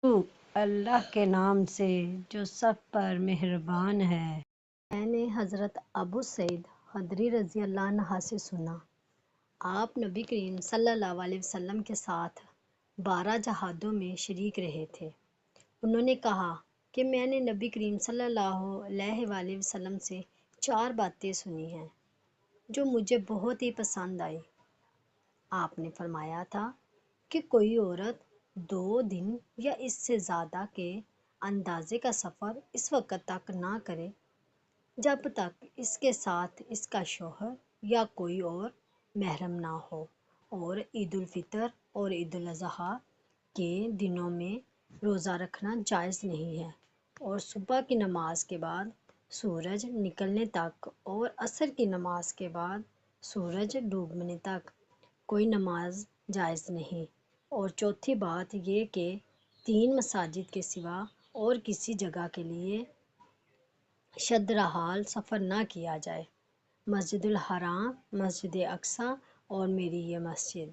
شروع اللہ کے نام سے جو سب پر مہربان ہے۔ میں نے حضرت ابو سعید خدری رضی اللہ عنہ سے سنا، آپ نبی کریم صلی اللہ علیہ وسلم کے ساتھ 12 جہادوں میں شریک رہے تھے۔ انہوں نے کہا کہ میں نے نبی کریم صلی اللہ علیہ وآلہ وسلم سے 4 باتیں سنی ہیں جو مجھے بہت ہی پسند آئی۔ آپ نے فرمایا تھا کہ کوئی عورت 2 دن یا اس سے زیادہ کے اندازے کا سفر اس وقت تک نہ کرے جب تک اس کے ساتھ اس کا شوہر یا کوئی اور محرم نہ ہو، اور عید الفطر اور عید الاضحیٰ کے دنوں میں روزہ رکھنا جائز نہیں ہے، اور صبح کی نماز کے بعد سورج نکلنے تک اور عصر کی نماز کے بعد سورج ڈوبنے تک کوئی نماز جائز نہیں، اور چوتھی بات یہ کہ 3 مساجد کے سوا اور کسی جگہ کے لیے شدرحال سفر نہ کیا جائے، مسجد الحرام، مسجد اقصی اور میری یہ مسجد۔